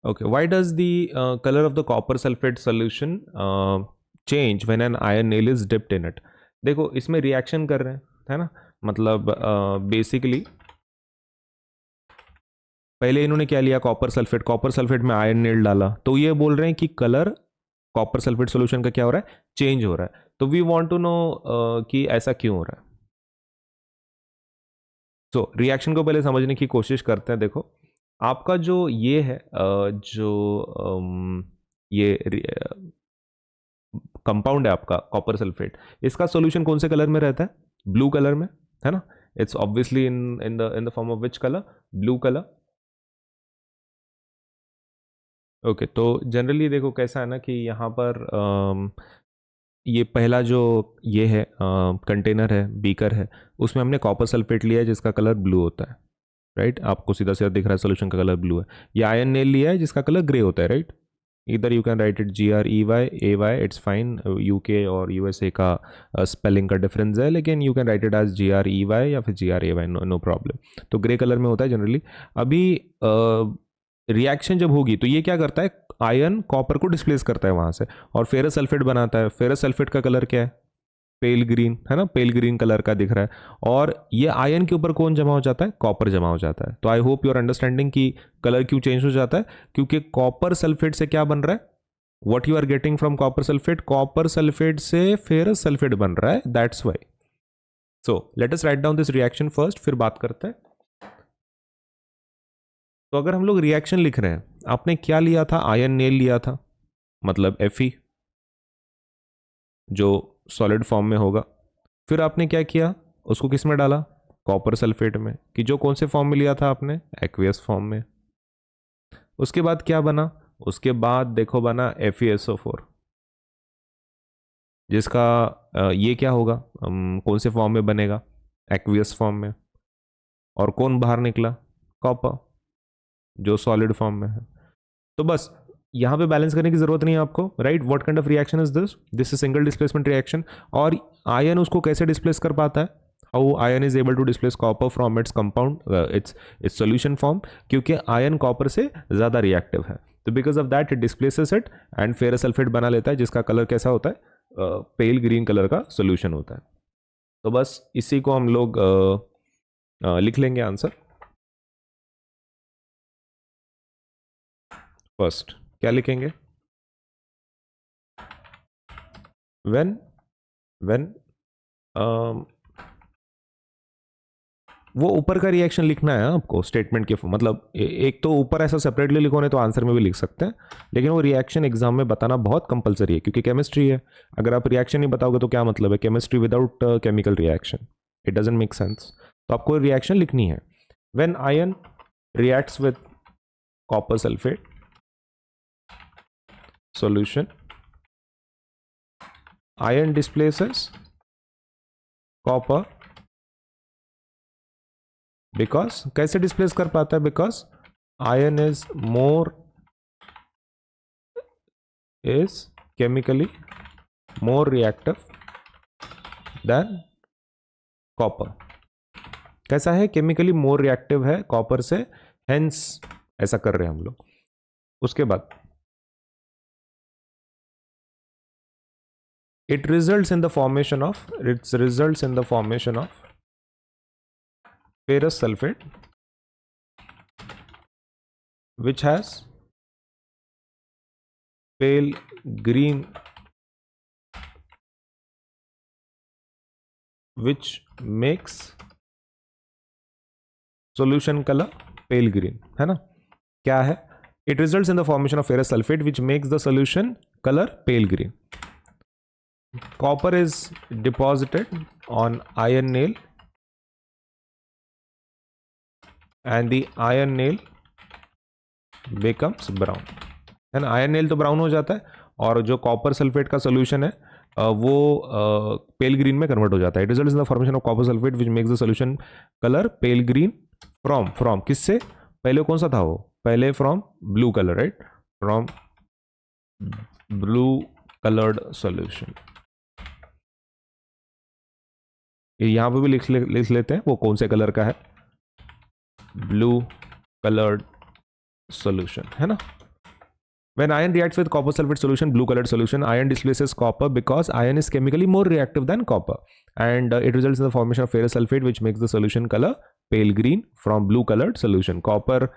Okay, why does the color of the copper sulfate solution change when an iron nail is dipped in it? देखो इसमें reaction कर रहे हैं, है ना, मतलब बेसिकली पहले इन्होंने क्या लिया, कॉपर सल्फेट में आयरन नेल डाला, तो ये बोल रहे हैं कि कलर कॉपर सल्फेट सॉल्यूशन का क्या हो रहा है, चेंज हो रहा है। तो वी वांट टू नो कि ऐसा क्यों हो रहा है। सो रिएक्शन को पहले समझने की कोशिश करते हैं। देखो आपका जो ये है ये कंपाउंड है आपका कॉपर सल्फेट, इसका सॉल्यूशन कौन से कलर में रहता है, ब्लू कलर में, है ना। It's obviously in the form of which colour, blue colour. Okay तो जनरली देखो कैसा है ना कि यहाँ पर ये पहला जो ये है कंटेनर है, बीकर है, उसमें हमने कॉपर सल्फेट लिया है जिसका कलर ब्लू होता है, राइट। आपको सीधा सीधा दिख रहा है सोल्यूशन का कलर ब्लू है। ये आयरन नेल लिया है जिसका कलर ग्रे होता है, राइट। इधर you can write it GREY AY, it's fine. UK और यूएसए का स्पेलिंग का डिफरेंस है, लेकिन you can write it as GREY या फिर GRAY, नो प्रॉब्लम। तो ग्रे कलर में होता है जनरली। अभी रिएक्शन जब होगी तो ये क्या करता है, आयरन कॉपर को डिस्प्लेस करता है वहां से और फेरस सल्फेट बनाता है। फेरस सल्फेट का कलर क्या है, पेल ग्रीन, है ना, पेल ग्रीन कलर का दिख रहा है। और ये आयरन के ऊपर कौन जमा हो जाता है, कॉपर जमा हो जाता है। तो आई होप यूर अंडरस्टैंडिंग कि कलर क्यों चेंज हो जाता है, क्योंकि कॉपर सल्फेट से क्या बन रहा है, what you are getting from copper sulphate से फेरस सल्फेट बन रहा है, that's why. So let us write down this reaction first, फिर बात करते हैं। तो अगर हम लोग रिएक्शन लिख रहे हैं, आपने क्या लिया था, आयरन नेल लिया था, मतलब Fe, जो सॉलिड फॉर्म में होगा। फिर आपने क्या किया, उसको किस में डाला, कॉपर सल्फेट में, कि जो कौन से फॉर्म में लिया था आपने, एक्वियस फॉर्म में। उसके बाद क्या बना, उसके बाद देखो बना FeSO4, जिसका ये क्या होगा, कौन से फॉर्म में बनेगा, एक्वियस फॉर्म में। और कौन बाहर निकला, कॉपर, जो सॉलिड फॉर्म में है। तो बस यहाँ पे बैलेंस करने की जरूरत नहीं है आपको, right. What kind of reaction is this, this is single displacement reaction. और आयन उसको कैसे डिस्प्लेस कर पाता है, how iron is able to displace copper from its compound, its solution form, क्योंकि आयन कॉपर से ज्यादा रिएक्टिव है। तो because of that it displaces it and ferrous sulphate बना लेता है, जिसका कलर कैसा होता है, पेल ग्रीन कलर का सोल्यूशन होता है। तो बस इसी को हम लोग लिख लेंगे आंसर। फर्स्ट क्या लिखेंगे, व्हेन वो ऊपर का रिएक्शन लिखना है आपको स्टेटमेंट के, मतलब एक तो ऊपर ऐसा सेपरेटली लिखो, नहीं तो आंसर में भी लिख सकते हैं, लेकिन वो रिएक्शन एग्जाम में बताना बहुत कंपलसरी है, क्योंकि केमिस्ट्री है। अगर आप रिएक्शन नहीं बताओगे तो क्या मतलब है, chemistry without chemical reaction, it doesn't make sense. तो आपको रिएक्शन लिखनी है, when ion reacts with copper sulphate solution, ion displaces copper, because कैसे डिस्प्लेस कर पाता है, because ion is chemically more reactive than copper. कैसा है, केमिकली मोर रिएक्टिव है कॉपर से, हेंस ऐसा कर रहे हैं हम लोग। उसके बाद it results in the formation of ferrous sulfate, which has pale green, which makes solution color pale green, है ना। क्या है, it results in the formation of ferrous sulfate which makes the solution color pale green. Copper is deposited on iron nail and the iron nail becomes brown, है ना। Iron nail तो brown हो जाता है, और जो कॉपर सल्फेट का solution है वो पेल ग्रीन में कन्वर्ट हो जाता है। It results in the formation of copper sulphate which makes the solution colour pale green from किससे, पहले कौन सा था वो, पहले from blue colour, right, from blue coloured solution. यहां पे भी लिख लेते हैं वो कौन से कलर का है, ब्लू कलर्ड सोल्यूशन, है ना। When iron reacts with copper sulfate solution, blue colored solution, iron displaces copper because iron is chemically more reactive than copper, and it results in the formation of ferrous sulfate, which makes the solution color pale green from blue colored solution. Copper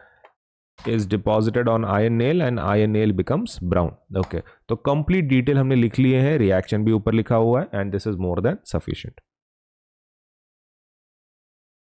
is deposited on iron nail and iron nail becomes brown. Okay, तो complete detail हमने लिख लिए हैं, reaction भी ऊपर लिखा हुआ है, and this is more than sufficient.